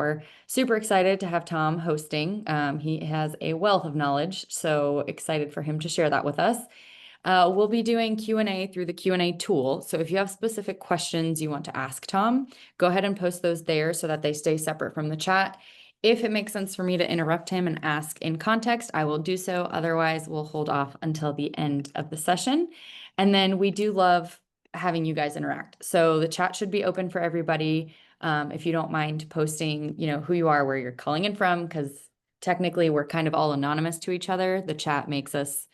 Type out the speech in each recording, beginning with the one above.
are super excited to have Tom hosting. He has a wealth of knowledge, so excited for him to share that with us. We'll be doing Q&A through the Q&A tool. So if you have specific questions you want to ask Tom, go ahead and post those there so that they stay separate from the chat. If it makes sense for me to interrupt him and ask in context, I will do so. Otherwise, we'll hold off until the end of the session. And then we do love having you guys interact. So the chat should be open for everybody. If you don't mind posting, who you are, where you're calling in from, because technically we're kind of all anonymous to each other. The chat makes us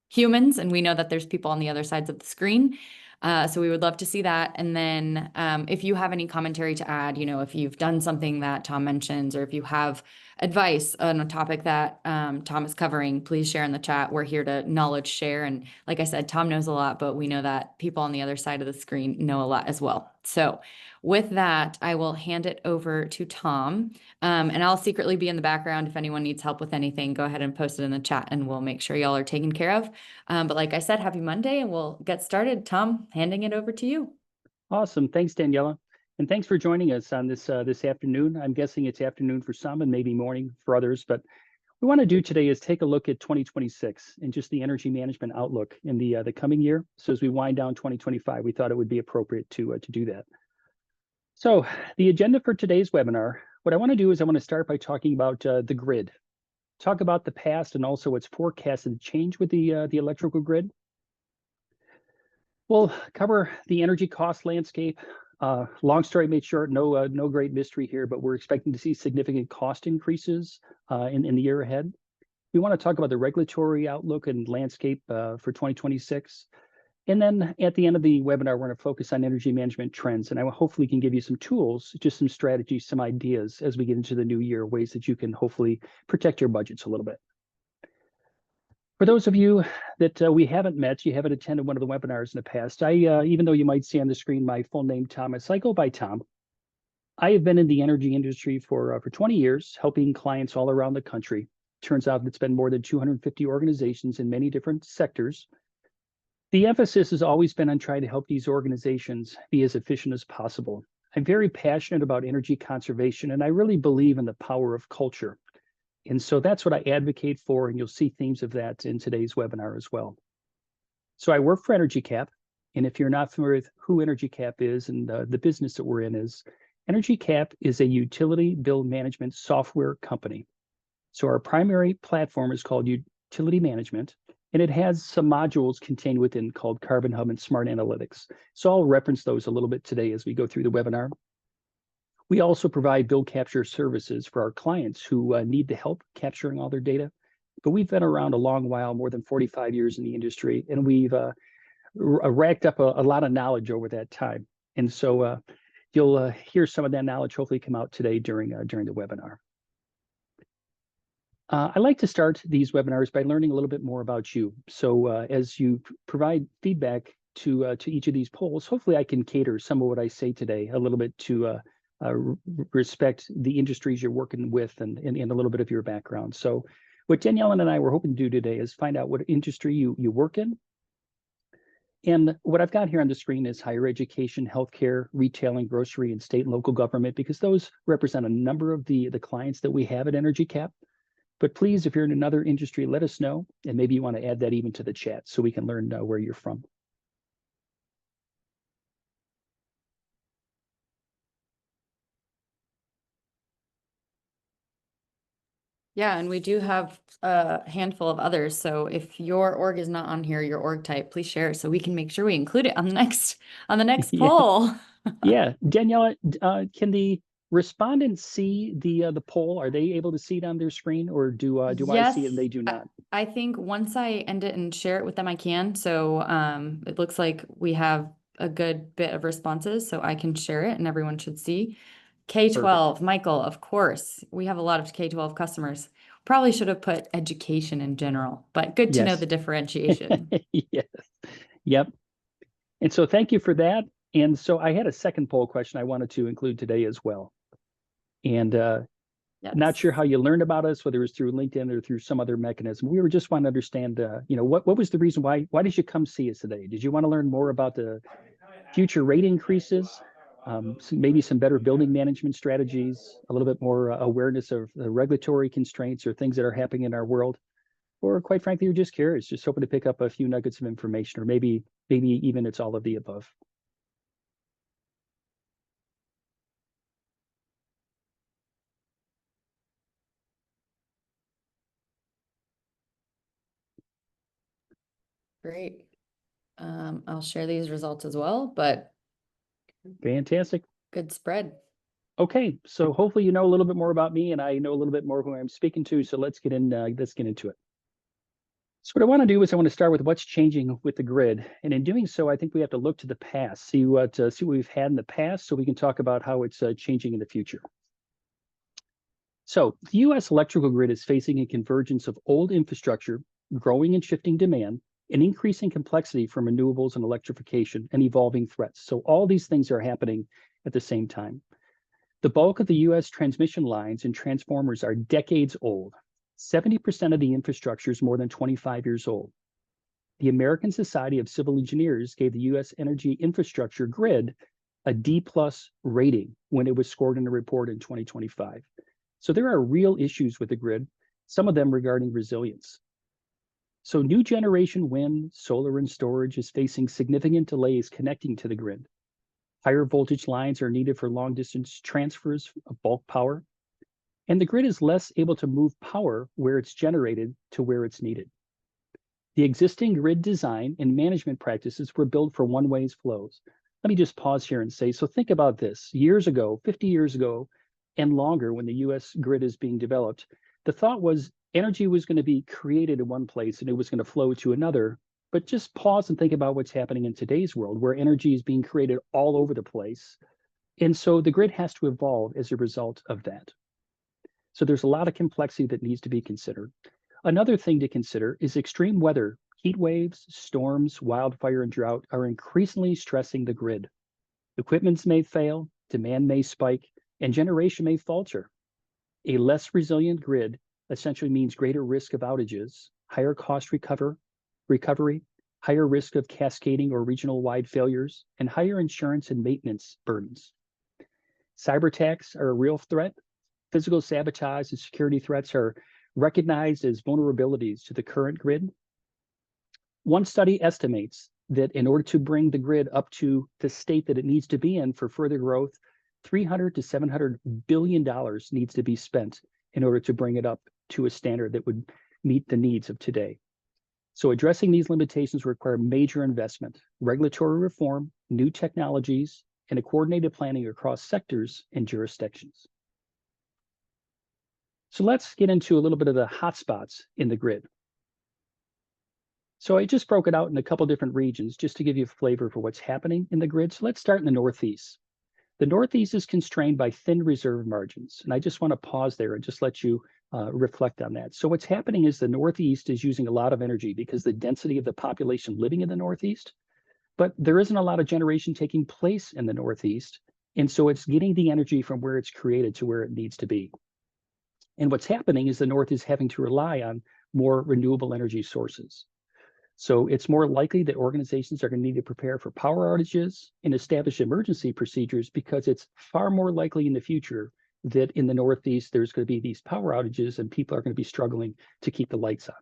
humans, and we know that there's people on the other sides of the screen. So we would love to see that. And then if you have any commentary to add, if you've done something that Tom mentions, or if you have advice on a topic that Tom is covering, please share in the chat. We're here to knowledge share. And like I said, Tom knows a lot, but we know that people on the other side of the screen know a lot as well. So with that, I will hand it over to Tom, and I'll secretly be in the background. If anyone needs help with anything, go ahead and post it in the chat and we'll make sure y'all are taken care of. But like I said, happy Monday, and we'll get started. Tom, handing it over to you. Awesome. Thanks, Daniela. And thanks for joining us on this afternoon. I'm guessing it's afternoon for some and maybe morning for others. But what we want to do today is take a look at 2026 and just the energy management outlook in the coming year. So as we wind down 2025, we thought it would be appropriate to do that. So the agenda for today's webinar, what I want to do is I want to start by talking about the grid, talk about the past and also what's forecasted to change with the electrical grid. We'll cover the energy cost landscape. Long story made short, no great mystery here, but we're expecting to see significant cost increases in the year ahead. We want to talk about the regulatory outlook and landscape for 2026. And then at the end of the webinar, we're going to focus on energy management trends. And I hopefully can give you some tools, just some strategies, some ideas as we get into the new year, ways that you can hopefully protect your budgets a little bit. For those of you that we haven't met, you haven't attended one of the webinars in the past, even though you might see on the screen my full name, Thomas, I go by Tom. I have been in the energy industry for 20 years, helping clients all around the country. Turns out it's been more than 250 organizations in many different sectors. The emphasis has always been on trying to help these organizations be as efficient as possible. I'm very passionate about energy conservation, and I really believe in the power of culture. And so that's what I advocate for, and you'll see themes of that in today's webinar as well. So I work for Energy Cap, and if you're not familiar with who Energy Cap is and the business that we're in is, Energy Cap is a utility bill management software company. So our primary platform is called Utility Management, and it has some modules contained within called Carbon Hub and Smart Analytics. So I'll reference those a little bit today as we go through the webinar. We also provide bill capture services for our clients who need the help capturing all their data. But we've been around a long while, more than 45 years in the industry, and we've racked up a lot of knowledge over that time. And so you'll hear some of that knowledge hopefully come out today during the webinar. I like to start these webinars by learning a little bit more about you. So as you provide feedback to each of these polls, hopefully I can cater some of what I say today a little bit to respect the industries you're working with and a little bit of your background. So what Danielle and I were hoping to do today is find out what industry you work in. And what I've got here on the screen is higher education, healthcare, retail and grocery, and state and local government, because those represent a number of the clients that we have at Energy Cap. But please, if you're in another industry, let us know. And maybe you want to add that even to the chat so we can learn where you're from. Yeah, and we do have a handful of others. So if your org is not on here, your org type, please share so we can make sure we include it on the next poll. Yeah, Daniela, can the respondents see the poll? Are they able to see it on their screen, or do Yes, I see it and they do not? I think once I end it and share it with them, I can. So it looks like we have a good bit of responses, so I can share it and everyone should see. K-12, perfect. Michael, of course. We have a lot of K-12 customers. Probably should have put education in general, but good to know the differentiation. Yes. Yep. And so thank you for that. And so I had a second poll question I wanted to include today as well. And not sure how you learned about us, whether it was through LinkedIn or through some other mechanism. We were just want to understand, what was the reason why did you come see us today? Did you want to learn more about the future rate increases? maybe some better building management strategies, a little bit more awareness of the regulatory constraints or things that are happening in our world. Or quite frankly, you're just curious, just hoping to pick up a few nuggets of information, or maybe even it's all of the above. Great. I'll share these results as well, but Fantastic. good spread. Okay, so hopefully you know a little bit more about me, and I know a little bit more who I'm speaking to. So let's get into it. So what I want to do is I want to start with what's changing with the grid, and in doing so, I think we have to look to the past, see what we've had in the past, so we can talk about how it's changing in the future. So the U.S. electrical grid is facing a convergence of old infrastructure, growing and shifting demand, and increasing complexity from renewables and electrification, and evolving threats. So all these things are happening at the same time. The bulk of the U.S. transmission lines and transformers are decades old. 70% of the infrastructure is more than 25 years old. The American Society of Civil Engineers gave the U.S. energy infrastructure grid a D+ rating when it was scored in a report in 2025. So there are real issues with the grid, some of them regarding resilience. So new generation wind, solar, and storage is facing significant delays connecting to the grid. Higher voltage lines are needed for long distance transfers of bulk power, and the grid is less able to move power where it's generated to where it's needed. The existing grid design and management practices were built for one-way flows. Let me just pause here and say, so think about this. Years ago, 50 years ago, and longer, when the US grid is being developed, the thought was energy was going to be created in one place and it was going to flow to another. But just pause and think about what's happening in today's world, where energy is being created all over the place. And so the grid has to evolve as a result of that. So there's a lot of complexity that needs to be considered. Another thing to consider is extreme weather. Heat waves, storms, wildfire, and drought are increasingly stressing the grid. Equipment may fail, demand may spike, and generation may falter. A less resilient grid essentially means greater risk of outages, higher cost recovery, higher risk of cascading or regional-wide failures, and higher insurance and maintenance burdens. Cyber attacks are a real threat. Physical sabotage and security threats are recognized as vulnerabilities to the current grid. One study estimates that in order to bring the grid up to the state that it needs to be in for further growth, $300 to $700 billion needs to be spent in order to bring it up to a standard that would meet the needs of today. So addressing these limitations require major investment, regulatory reform, new technologies, and a coordinated planning across sectors and jurisdictions. So let's get into a little bit of the hotspots in the grid. So I just broke it out in a couple different regions just to give you a flavor for what's happening in the grid. So let's start in the Northeast. The Northeast is constrained by thin reserve margins. And I just want to pause there and just let you reflect on that. So what's happening is the Northeast is using a lot of energy because the density of the population living in the Northeast, but there isn't a lot of generation taking place in the Northeast. And so it's getting the energy from where it's created to where it needs to be. And what's happening is the North is having to rely on more renewable energy sources. So it's more likely that organizations are going to need to prepare for power outages and establish emergency procedures, because it's far more likely in the future that in the Northeast, there's going to be these power outages and people are going to be struggling to keep the lights on.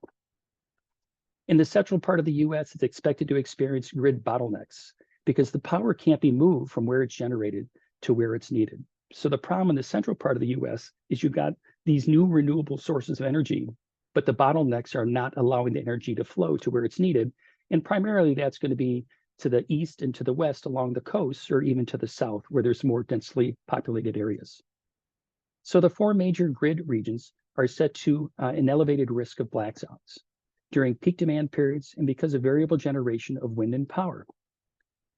In the central part of the US, it's expected to experience grid bottlenecks because the power can't be moved from where it's generated to where it's needed. So the problem in the central part of the US is you've got these new renewable sources of energy, but the bottlenecks are not allowing the energy to flow to where it's needed. And primarily that's going to be to the east and to the west along the coast, or even to the south where there's more densely populated areas. So the four major grid regions are set to an elevated risk of blackouts during peak demand periods and because of variable generation of wind and power.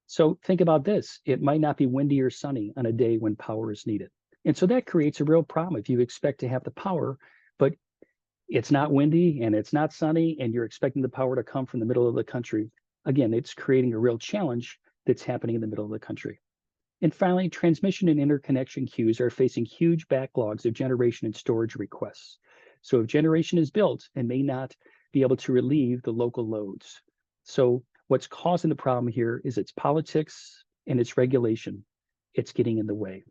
So think about this. It might not be windy or sunny on a day when power is needed. And so that creates a real problem if you expect to have the power, but it's not windy and it's not sunny and you're expecting the power to come from the middle of the country. Again, it's creating a real challenge that's happening in the middle of the country. And finally, transmission and interconnection queues are facing huge backlogs of generation and storage requests. So if generation is built, it may not be able to relieve the local loads. So what's causing the problem here is its politics and its regulation. it's getting in the way.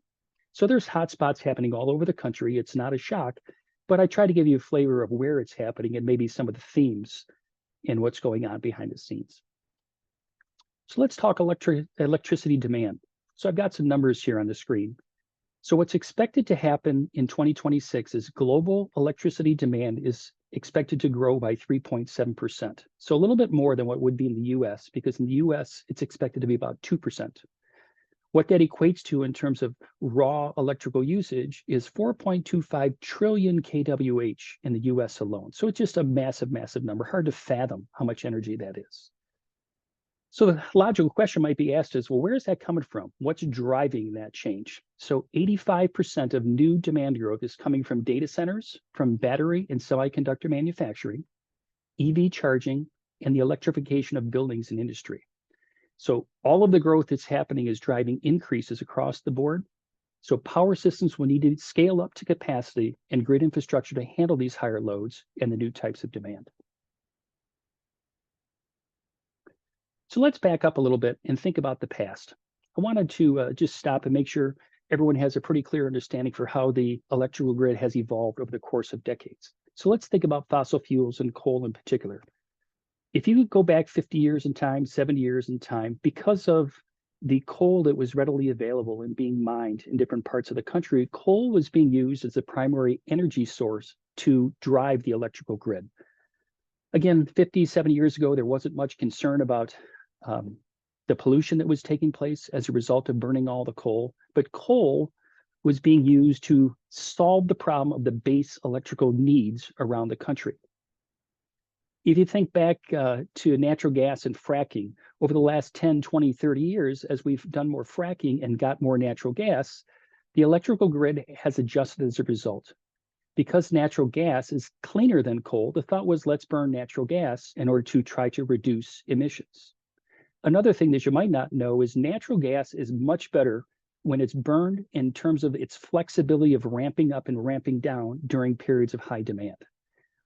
So there's hotspots happening all over the country. It's not a shock, but I try to give you a flavor of where it's happening and maybe some of the themes and what's going on behind the scenes. So let's talk electricity demand. So I've got some numbers here on the screen. So what's expected to happen in 2026 is global electricity demand is expected to grow by 3.7%. So a little bit more than what would be in the US, because in the US, it's expected to be about 2%. What that equates to in terms of raw electrical usage is 4.25 trillion kWh in the US alone. So it's just a massive, massive number. Hard to fathom how much energy that is. So the logical question might be asked is, well, where is that coming from? What's driving that change? So 85% of new demand growth is coming from data centers, from battery and semiconductor manufacturing, EV charging, and the electrification of buildings and industry. So all of the growth that's happening is driving increases across the board. So power systems will need to scale up to capacity and grid infrastructure to handle these higher loads and the new types of demand. So let's back up a little bit and think about the past. I wanted to just stop and make sure everyone has a pretty clear understanding for how the electrical grid has evolved over the course of decades. So let's think about fossil fuels and coal in particular. If you go back 50 years in time, 70 years in time, because of the coal that was readily available and being mined in different parts of the country, coal was being used as the primary energy source to drive the electrical grid. Again, 50, 70 years ago, there wasn't much concern about the pollution that was taking place as a result of burning all the coal, but coal was being used to solve the problem of the base electrical needs around the country. If you think back to natural gas and fracking, over the last 10, 20, 30 years, as we've done more fracking and got more natural gas, the electrical grid has adjusted as a result. Because natural gas is cleaner than coal, the thought was let's burn natural gas in order to try to reduce emissions. Another thing that you might not know is natural gas is much better when it's burned in terms of its flexibility of ramping up and ramping down during periods of high demand.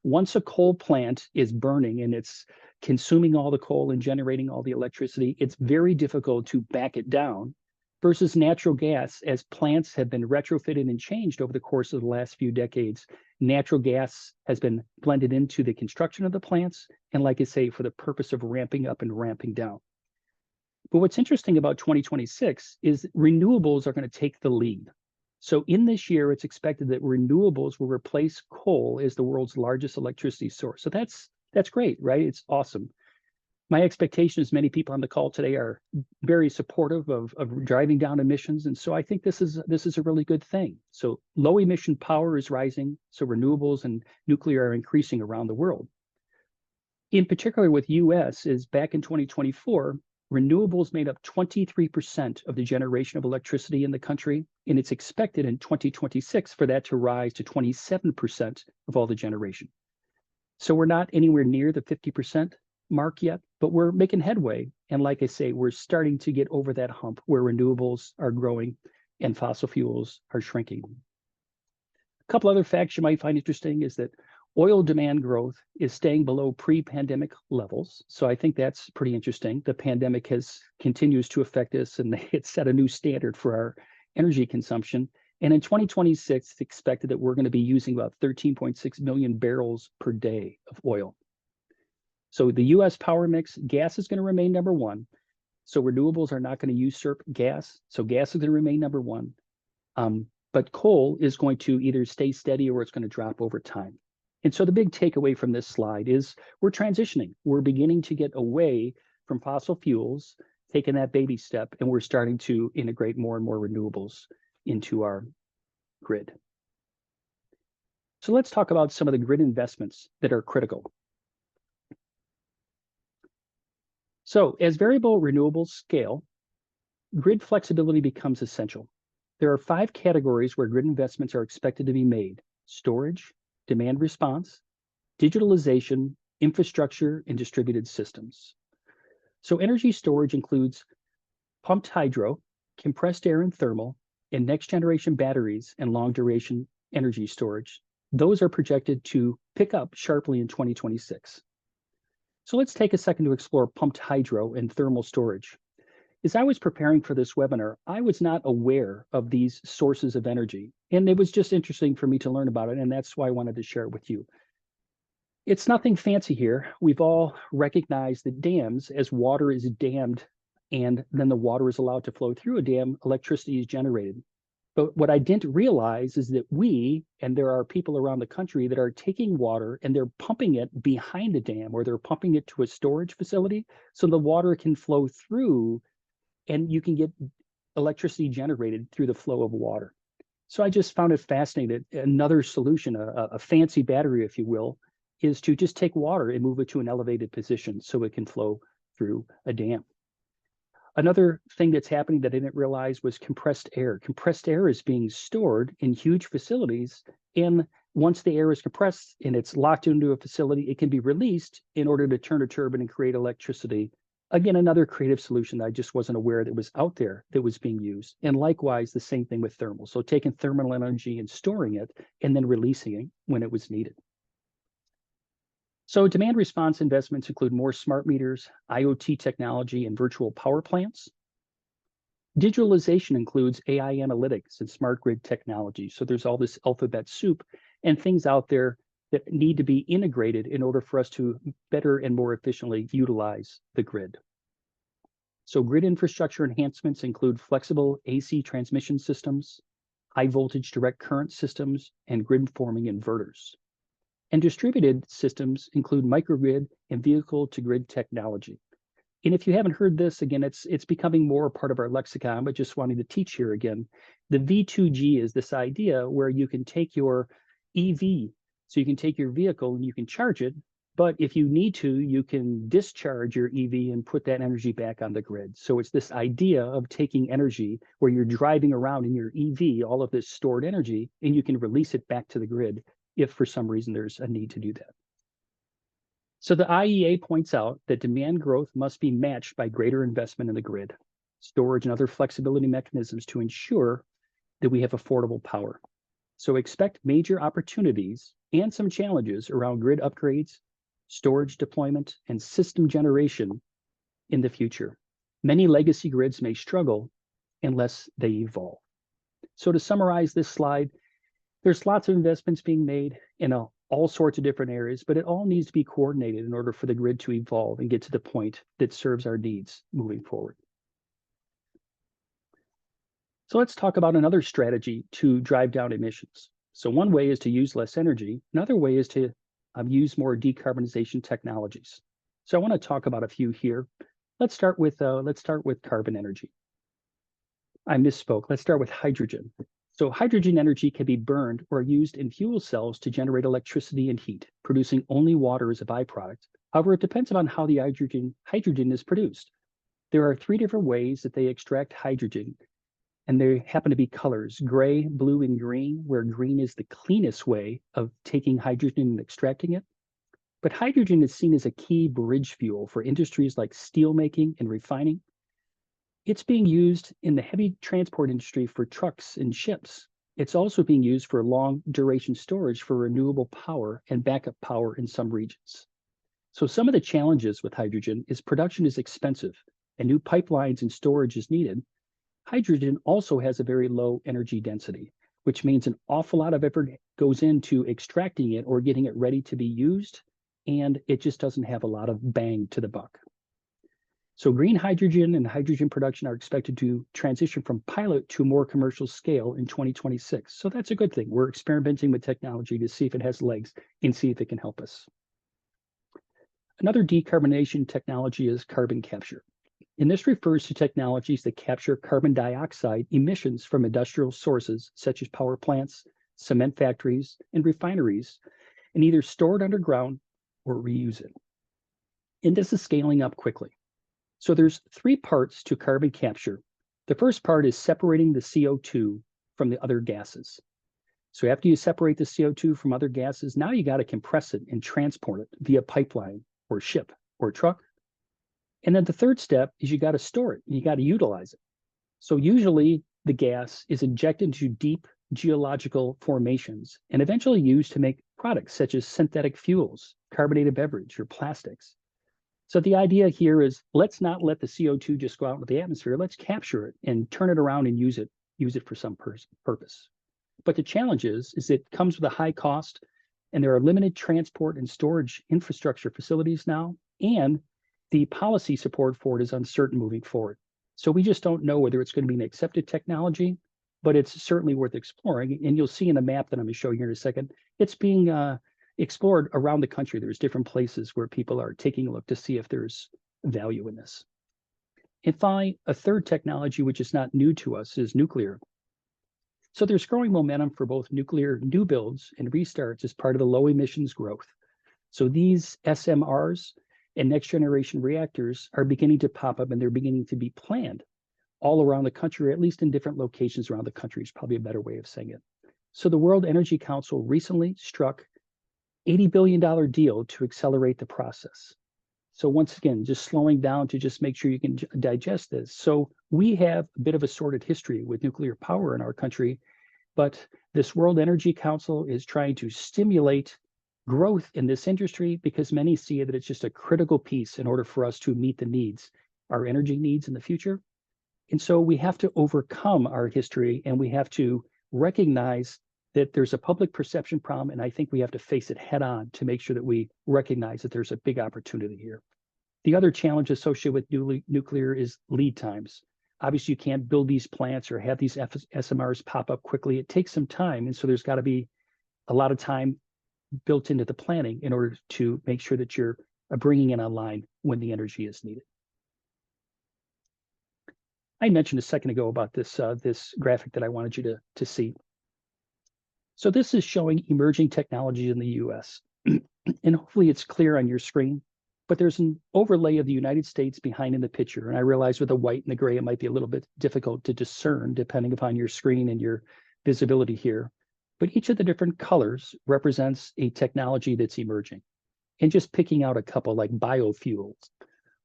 Once a coal plant is burning and it's consuming all the coal and generating all the electricity, it's very difficult to back it down versus natural gas. As plants have been retrofitted and changed over the course of the last few decades, natural gas has been blended into the construction of the plants, and like I say, for the purpose of ramping up and ramping down. But what's interesting about 2026 is renewables are going to take the lead. So in this year, it's expected that renewables will replace coal as the world's largest electricity source. So that's great, right? It's awesome. My expectation is many people on the call today are very supportive of driving down emissions. And so I think this is a really good thing. So low emission power is rising. So renewables and nuclear are increasing around the world. In particular with US is back in 2024, renewables made up 23% of the generation of electricity in the country, and it's expected in 2026 for that to rise to 27% of all the generation. So we're not anywhere near the 50% mark yet, but we're making headway. And like I say, we're starting to get over that hump where renewables are growing and fossil fuels are shrinking. A couple other facts you might find interesting is that oil demand growth is staying below pre-pandemic levels. So I think that's pretty interesting. The pandemic continues to affect us, and it set a new standard for our energy consumption. And in 2026, it's expected that we're going to be using about 13.6 million barrels per day of oil. So the US power mix, gas is going to remain number one. So renewables are not going to usurp gas. So gas is going to remain number one. But coal is going to either stay steady or it's going to drop over time. And so the big takeaway from this slide is we're transitioning. We're beginning to get away from fossil fuels, taking that baby step, and we're starting to integrate more and more renewables into our grid. So let's talk about some of the grid investments that are critical. So as variable renewables scale, grid flexibility becomes essential. There are 5 categories where grid investments are expected to be made: storage, demand response, digitalization, infrastructure, and distributed systems. So energy storage includes pumped hydro, compressed air and thermal, and next generation batteries and long duration energy storage. Those are projected to pick up sharply in 2026. So let's take a second to explore pumped hydro and thermal storage. As I was preparing for this webinar, I was not aware of these sources of energy, and it was just interesting for me to learn about it, and that's why I wanted to share it with you. It's nothing fancy here. We've all recognized that dams, as water is dammed and then the water is allowed to flow through a dam, electricity is generated. But what I didn't realize is that and there are people around the country that are taking water and they're pumping it behind a dam, or they're pumping it to a storage facility so the water can flow through and you can get electricity generated through the flow of water. So I just found it fascinating that another solution, a fancy battery, if you will, is to just take water and move it to an elevated position so it can flow through a dam. Another thing that's happening that I didn't realize was compressed air. Compressed air is being stored in huge facilities, and once the air is compressed and it's locked into a facility, it can be released in order to turn a turbine and create electricity. Again, another creative solution that I just wasn't aware that was out there that was being used. And likewise, the same thing with thermal. So taking thermal energy and storing it and then releasing it when it was needed. So demand response investments include more smart meters, IoT technology, and virtual power plants. Digitalization includes AI analytics and smart grid technology. So there's all this alphabet soup and things out there that need to be integrated in order for us to better and more efficiently utilize the grid. So grid infrastructure enhancements include flexible AC transmission systems, high voltage direct current systems, and grid forming inverters. And distributed systems include microgrid and vehicle-to-grid technology. And if you haven't heard this, again, it's becoming more a part of our lexicon, but just wanting to teach here again. The V2G is this idea where you can take your EV, so you can take your vehicle and you can charge it, but if you need to, you can discharge your EV and put that energy back on the grid. So it's this idea of taking energy where you're driving around in your EV, all of this stored energy, and you can release it back to the grid if for some reason there's a need to do that. So the IEA points out that demand growth must be matched by greater investment in the grid, storage, and other flexibility mechanisms to ensure that we have affordable power. So expect major opportunities and some challenges around grid upgrades, storage deployment, and system generation in the future. Many legacy grids may struggle unless they evolve. So to summarize this slide, there's lots of investments being made in all sorts of different areas, but it all needs to be coordinated in order for the grid to evolve and get to the point that serves our needs moving forward. So let's talk about another strategy to drive down emissions. So one way is to use less energy. Another way is to use more decarbonization technologies. So I want to talk about a few here. Let's start with carbon energy. I misspoke. Let's start with hydrogen. So hydrogen energy can be burned or used in fuel cells to generate electricity and heat, producing only water as a byproduct. However, it depends upon how the hydrogen is produced. There are 3 different ways that they extract hydrogen, and they happen to be colors: gray, blue, and green, where green is the cleanest way of taking hydrogen and extracting it. But hydrogen is seen as a key bridge fuel for industries like steelmaking and refining. It's being used in the heavy transport industry for trucks and ships. It's also being used for long duration storage for renewable power and backup power in some regions. So some of the challenges with hydrogen is production is expensive and new pipelines and storage is needed. Hydrogen also has a very low energy density, which means an awful lot of effort goes into extracting it or getting it ready to be used, and it just doesn't have a lot of bang to the buck. So green hydrogen and hydrogen production are expected to transition from pilot to more commercial scale in 2026. So that's a good thing. We're experimenting with technology to see if it has legs and see if it can help us. Another decarbonization technology is carbon capture. And this refers to technologies that capture carbon dioxide emissions from industrial sources, such as power plants, cement factories, and refineries, and either store it underground or reuse it. And this is scaling up quickly. So there's 3 parts to carbon capture. The first part is separating the CO2 from the other gases. So after you separate the CO2 from other gases, now you got to compress it and transport it via pipeline or ship or truck. And then the third step is you got to store it and you got to utilize it. So usually the gas is injected into deep geological formations and eventually used to make products such as synthetic fuels, carbonated beverage, or plastics. So the idea here is let's not let the CO2 just go out into the atmosphere. Let's capture it and turn it around and use it for some purpose. But the challenge is it comes with a high cost, and there are limited transport and storage infrastructure facilities now, and the policy support for it is uncertain moving forward. So we just don't know whether it's going to be an accepted technology, but it's certainly worth exploring. And you'll see in a map that I'm going to show you here in a second, it's being explored around the country. There's different places where people are taking a look to see if there's value in this. And finally, a third technology, which is not new to us, is nuclear. So there's growing momentum for both nuclear new builds and restarts as part of the low emissions growth. So these SMRs and next generation reactors are beginning to pop up, and they're beginning to be planned all around the country, or at least in different locations around the country is probably a better way of saying it. So the World Energy Council recently struck $80 billion deal to accelerate the process. So once again, just slowing down to just make sure you can digest this. So we have a bit of a sordid history with nuclear power in our country, but this World Energy Council is trying to stimulate growth in this industry because many see that it's just a critical piece in order for us to meet the needs, our energy needs in the future. And so we have to overcome our history, and we have to recognize that there's a public perception problem, and I think we have to face it head on to make sure that we recognize that there's a big opportunity here. The other challenge associated with nuclear is lead times. Obviously, you can't build these plants or have these SMRs pop up quickly. It takes some time, and so there's got to be a lot of time built into the planning in order to make sure that you're bringing it online when the energy is needed. I mentioned a second ago about this graphic that I wanted you to see. So this is showing emerging technologies in the US. And hopefully it's clear on your screen, but there's an overlay of the United States behind in the picture. And I realize with the white and the gray, it might be a little bit difficult to discern depending upon your screen and your visibility here. But each of the different colors represents a technology that's emerging. And just picking out a couple like biofuels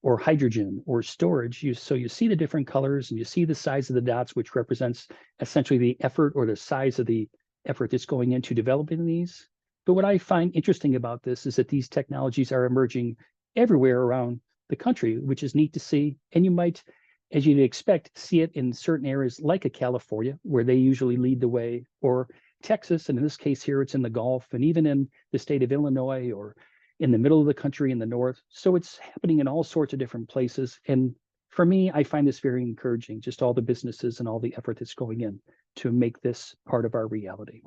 or hydrogen or storage, so you see the different colors and you see the size of the dots, which represents essentially the effort or the size of the effort that's going into developing these. But what I find interesting about this is that these technologies are emerging everywhere around the country, which is neat to see. And you might, as you'd expect, see it in certain areas like a California, where they usually lead the way, or Texas, and in this case here, it's in the Gulf, and even in the state of Illinois, or in the middle of the country in the north. So it's happening in all sorts of different places. And for me, I find this very encouraging, just all the businesses and all the effort that's going in to make this part of our reality.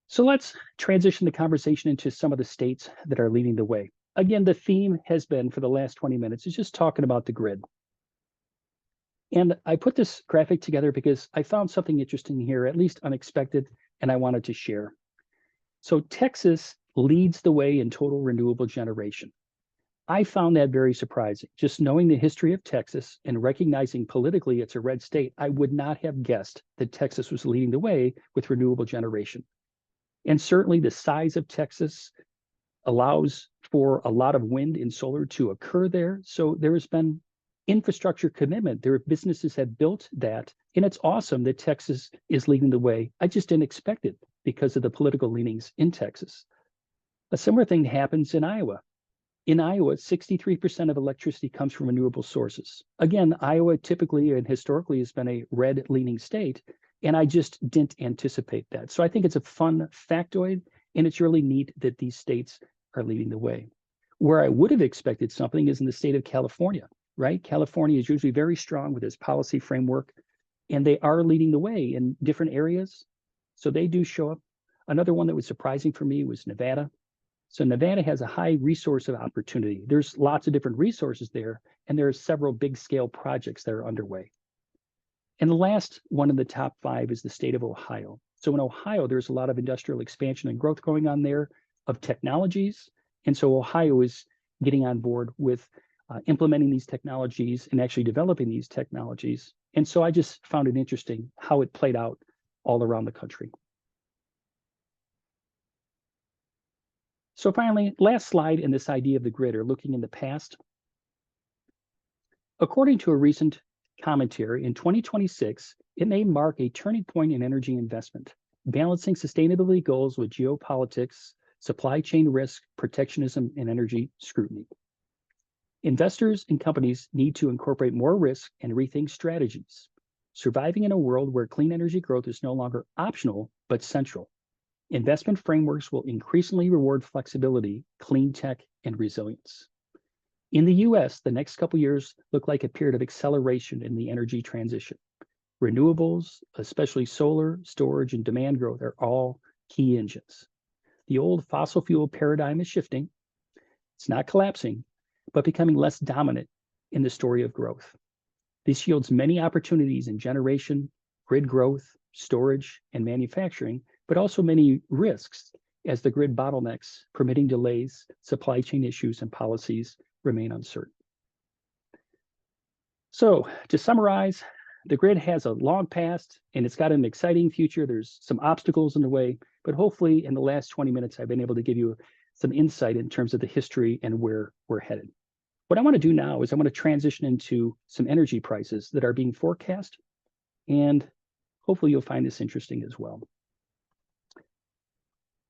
So let's transition the conversation into some of the states that are leading the way. Again, the theme has been for the last 20 minutes is just talking about the grid. And I put this graphic together because I found something interesting here, at least unexpected, and I wanted to share. So Texas leads the way in total renewable generation. I found that very surprising. Just knowing the history of Texas and recognizing politically it's a red state, I would not have guessed that Texas was leading the way with renewable generation. And certainly the size of Texas allows for a lot of wind and solar to occur there. So there has been infrastructure commitment. There are businesses have built that. And it's awesome that Texas is leading the way. I just didn't expect it because of the political leanings in Texas. A similar thing happens in Iowa. In Iowa, 63% of electricity comes from renewable sources. Again, Iowa typically and historically has been a red-leaning state, and I just didn't anticipate that. So I think it's a fun factoid, and it's really neat that these states are leading the way. Where I would have expected something is in the state of California, right? California is usually very strong with its policy framework, and they are leading the way in different areas. So they do show up. Another one that was surprising for me was Nevada. So Nevada has a high resource of opportunity. There's lots of different resources there, and there are several big scale projects that are underway. And the last one in the top 5 is the state of Ohio. So in Ohio, there's a lot of industrial expansion and growth going on there of technologies. And so Ohio is getting on board with implementing these technologies and actually developing these technologies. And so I just found it interesting how it played out all around the country. So finally, last slide in this idea of the grid, or looking in the past. According to a recent commentary, in 2026, it may mark a turning point in energy investment, balancing sustainability goals with geopolitics supply chain risk, protectionism, and energy scrutiny. Investors and companies need to incorporate more risk and rethink strategies, surviving in a world where clean energy growth is no longer optional, but central. Investment frameworks will increasingly reward flexibility, clean tech, and resilience. In the US, the next couple years look like a period of acceleration in the energy transition. Renewables, especially solar, storage, and demand growth, are all key engines. The old fossil fuel paradigm is shifting. It's not collapsing, but becoming less dominant in the story of growth. This yields many opportunities in generation, grid growth, storage, and manufacturing, but also many risks as the grid bottlenecks, permitting delays, supply chain issues, and policies remain uncertain. So to summarize, the grid has a long past and it's got an exciting future. There's some obstacles in the way, but hopefully in the last 20 minutes, I've been able to give you some insight in terms of the history and where we're headed. What I want to do now is I want to transition into some energy prices that are being forecast, and hopefully you'll find this interesting as well.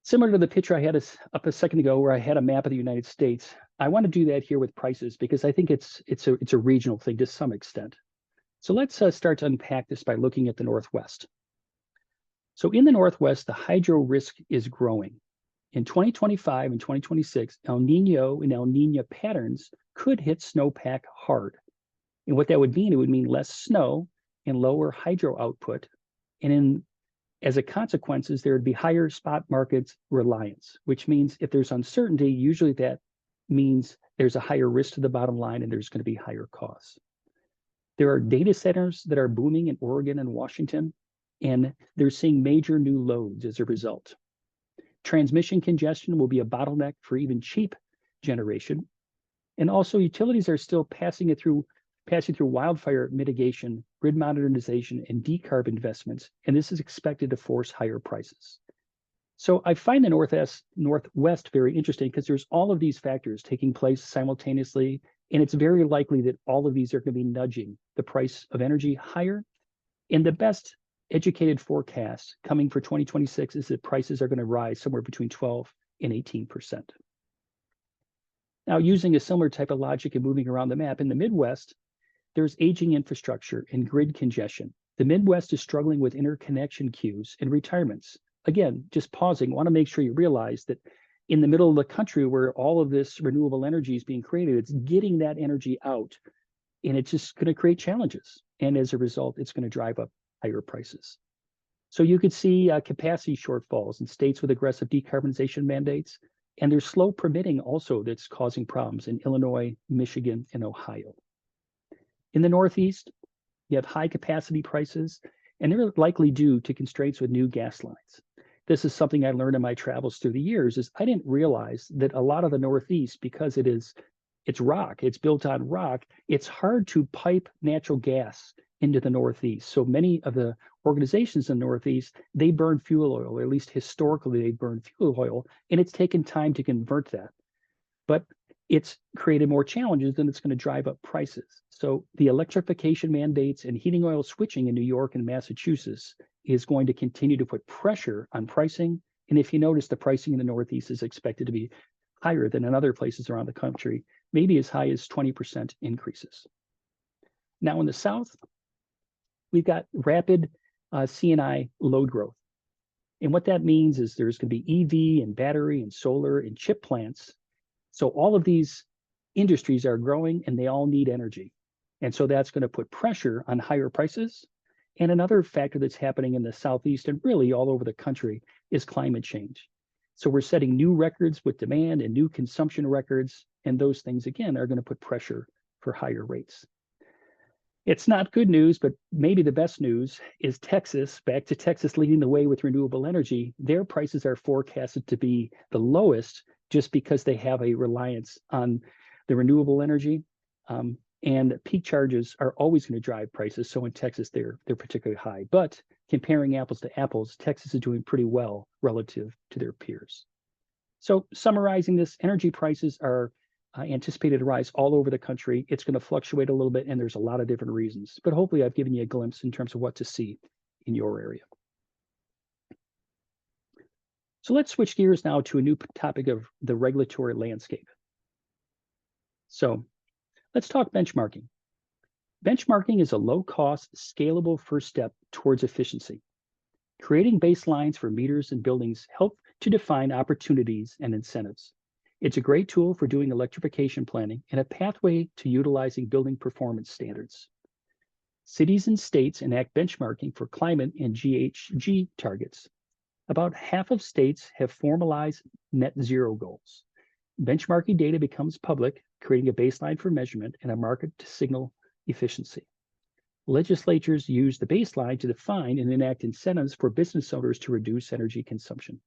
Similar to the picture I had up a second ago where I had a map of the United States, I want to do that here with prices because I think it's a regional thing to some extent. So let's start to unpack this by looking at the Northwest. So in the Northwest, the hydro risk is growing. In 2025 and 2026, El Nino and El Nina patterns could hit snowpack hard. And what that would mean, it would mean less snow and lower hydro output. And as a consequence, there would be higher spot markets reliance, which means if there's uncertainty, usually that means there's a higher risk to the bottom line and there's going to be higher costs. There are data centers that are booming in Oregon and Washington, and they're seeing major new loads as a result. Transmission congestion will be a bottleneck for even cheap generation. And also utilities are still passing through wildfire mitigation, grid modernization, and decarb investments, and this is expected to force higher prices. So I find the Northwest very interesting because there's all of these factors taking place simultaneously, and it's very likely that all of these are going to be nudging the price of energy higher. And the best educated forecast coming for 2026 is that prices are going to rise somewhere between 12 and 18%. Now, using a similar type of logic and moving around the map, in the Midwest, there's aging infrastructure and grid congestion. The Midwest is struggling with interconnection queues and retirements. Again, just pausing, I want to make sure you realize that in the middle of the country where all of this renewable energy is being created, it's getting that energy out, and it's just going to create challenges. And as a result, it's going to drive up higher prices. So you could see capacity shortfalls in states with aggressive decarbonization mandates, and there's slow permitting also that's causing problems in Illinois, Michigan, and Ohio. In the Northeast, you have high capacity prices, and they're likely due to constraints with new gas lines. This is something I learned in my travels through the years, is I didn't realize that a lot of the Northeast, because it's rock, it's built on rock, it's hard to pipe natural gas into the Northeast. So many of the organizations in the Northeast, they burn fuel oil, or at least historically they burn fuel oil, and it's taken time to convert that. But it's created more challenges, and it's going to drive up prices. So the electrification mandates and heating oil switching in New York and Massachusetts is going to continue to put pressure on pricing. And if you notice, the pricing in the Northeast is expected to be higher than in other places around the country, maybe as high as 20% increases. Now in the South, we've got rapid C&I load growth. And what that means is there's going to be EV and battery and solar and chip plants. So all of these industries are growing and they all need energy. And so that's going to put pressure on higher prices. And another factor that's happening in the Southeast and really all over the country is climate change. So we're setting new records with demand and new consumption records. And those things, again, are going to put pressure for higher rates. It's not good news, but maybe the best news is Texas, back to Texas leading the way with renewable energy. Their prices are forecasted to be the lowest just because they have a reliance on the renewable energy. And peak charges are always going to drive prices. So in Texas, they're particularly high. But comparing apples to apples, Texas is doing pretty well relative to their peers. So summarizing this, energy prices are anticipated to rise all over the country. It's going to fluctuate a little bit, and there's a lot of different reasons. But hopefully I've given you a glimpse in terms of what to see in your area. So let's switch gears now to a new topic of the regulatory landscape. So let's talk benchmarking. Benchmarking is a low-cost, scalable first step towards efficiency. Creating baselines for meters and buildings help to define opportunities and incentives. It's a great tool for doing electrification planning and a pathway to utilizing building performance standards. Cities and states enact benchmarking for climate and GHG targets. About half of states have formalized net zero goals. Benchmarking data becomes public, creating a baseline for measurement and a market to signal efficiency. Legislatures use the baseline to define and enact incentives for business owners to reduce energy consumption.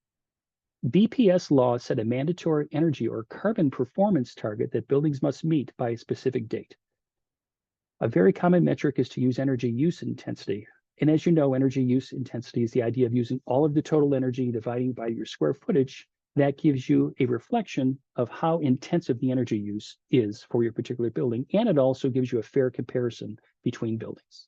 BPS laws set a mandatory energy or carbon performance target that buildings must meet by a specific date. A very common metric is to use energy use intensity. And as you know, energy use intensity is the idea of using all of the total energy dividing by your square footage. That gives you a reflection of how intensive the energy use is for your particular building. And it also gives you a fair comparison between buildings.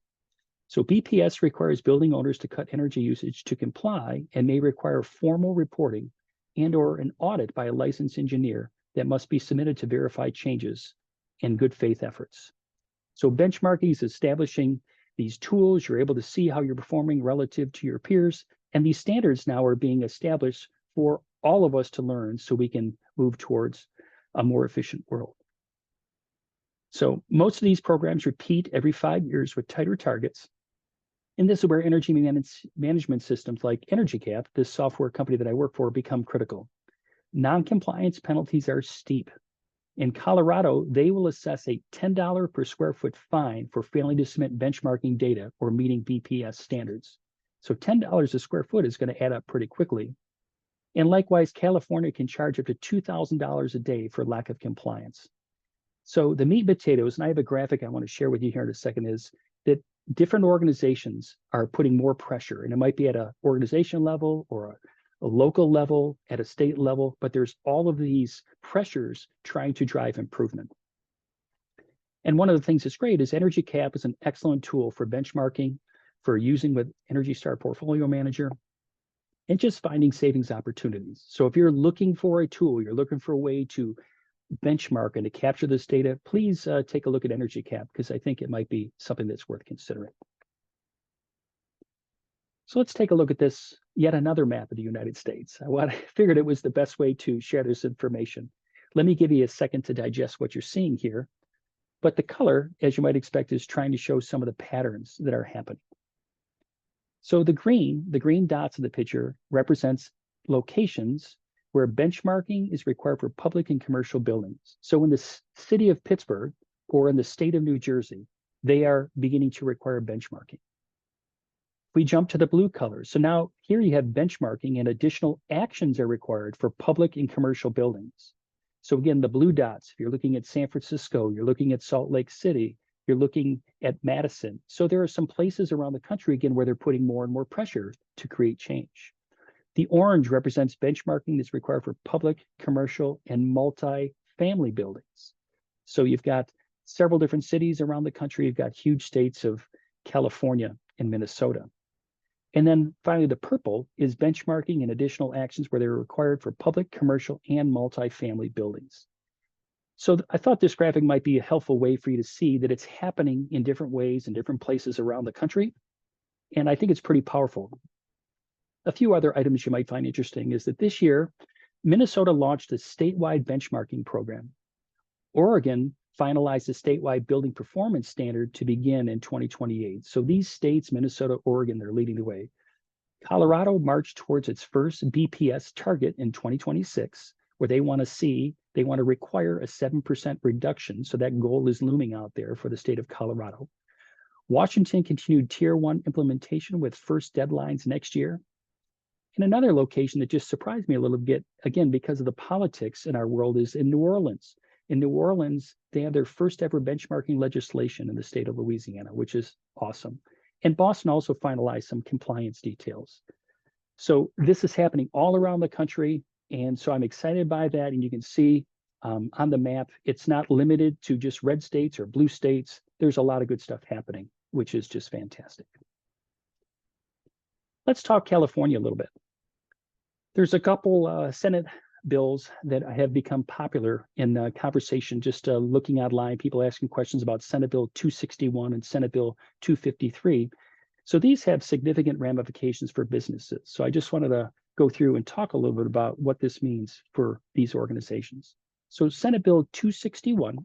So BPS requires building owners to cut energy usage to comply and may require formal reporting and/or an audit by a licensed engineer that must be submitted to verify changes and good faith efforts. So benchmarking is establishing these tools. You're able to see how you're performing relative to your peers. And these standards now are being established for all of us to learn so we can move towards a more efficient world. So most of these programs repeat every 5 years with tighter targets. And this is where energy management systems like EnergyCap, this software company that I work for, become critical. Non-compliance penalties are steep. In Colorado, they will assess a $10 per square foot fine for failing to submit benchmarking data or meeting BPS standards. So $10 a square foot is going to add up pretty quickly. And likewise, California can charge up to $2,000 a day for lack of compliance. So the meat and potatoes, and I have a graphic I want to share with you here in a second, is that different organizations are putting more pressure, and it might be at an organization level or a local level, at a state level, but there's all of these pressures trying to drive improvement. And one of the things that's great is EnergyCap is an excellent tool for benchmarking, for using with Energy Star Portfolio Manager, and just finding savings opportunities. So if you're looking for a tool, you're looking for a way to benchmark and to capture this data, please take a look at EnergyCap, because I think it might be something that's worth considering. So let's take a look at this, yet another map of the United States. I figured it was the best way to share this information. Let me give you a second to digest what you're seeing here. But the color, as you might expect, is trying to show some of the patterns that are happening. So the green dots in the picture represents locations where benchmarking is required for public and commercial buildings. So in the city of Pittsburgh or in the state of New Jersey, they are beginning to require benchmarking. We jump to the blue colors. So now here you have benchmarking and additional actions are required for public and commercial buildings. So again, the blue dots, if you're looking at San Francisco, you're looking at Salt Lake City, you're looking at Madison. So there are some places around the country, again, where they're putting more and more pressure to create change. The orange represents benchmarking that's required for public, commercial, and multi-family buildings. So you've got several different cities around the country. You've got huge states of California and Minnesota. And then finally, the purple is benchmarking and additional actions where they're required for public, commercial, and multi-family buildings. So I thought this graphic might be a helpful way for you to see that it's happening in different ways in different places around the country. And I think it's pretty powerful. A few other items you might find interesting is that this year, Minnesota launched a statewide benchmarking program. Oregon finalized a statewide building performance standard to begin in 2028. So these states, Minnesota, Oregon, they're leading the way. Colorado marched towards its first BPS target in 2026, where they want to require a 7% reduction. So that goal is looming out there for the state of Colorado. Washington continued Tier 1 implementation with first deadlines next year. And another location that just surprised me a little bit, again, because of the politics in our world, is in New Orleans. In New Orleans, they have their first ever benchmarking legislation in the state of Louisiana, which is awesome. And Boston also finalized some compliance details. So this is happening all around the country. And so I'm excited by that. And you can see on the map, it's not limited to just red states or blue states. There's a lot of good stuff happening, which is just fantastic. Let's talk California a little bit. There's a couple Senate bills that have become popular in conversation, just looking online, people asking questions about Senate Bill 261 and Senate Bill 253. So these have significant ramifications for businesses. So I just wanted to go through and talk a little bit about what this means for these organizations. So Senate Bill 261,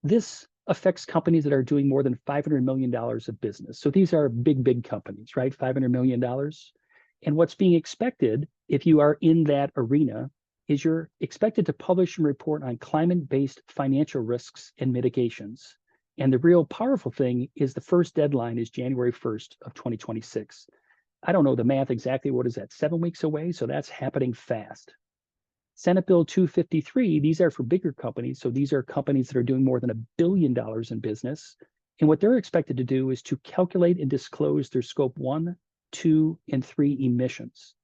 this affects companies that are doing more than $500 million of business. So these are big companies, right? $500 million. And what's being expected, if you are in that arena, is you're expected to publish and report on climate-based financial risks and mitigations. And the real powerful thing is the first deadline is January 1st of 2026. I don't know the math exactly. What is that? 7 weeks away? So that's happening fast. Senate Bill 253, these are for bigger companies. So these are companies that are doing more than $1 billion in business. And what they're expected to do is to calculate and disclose their scope 1, 2, and 3 emissions.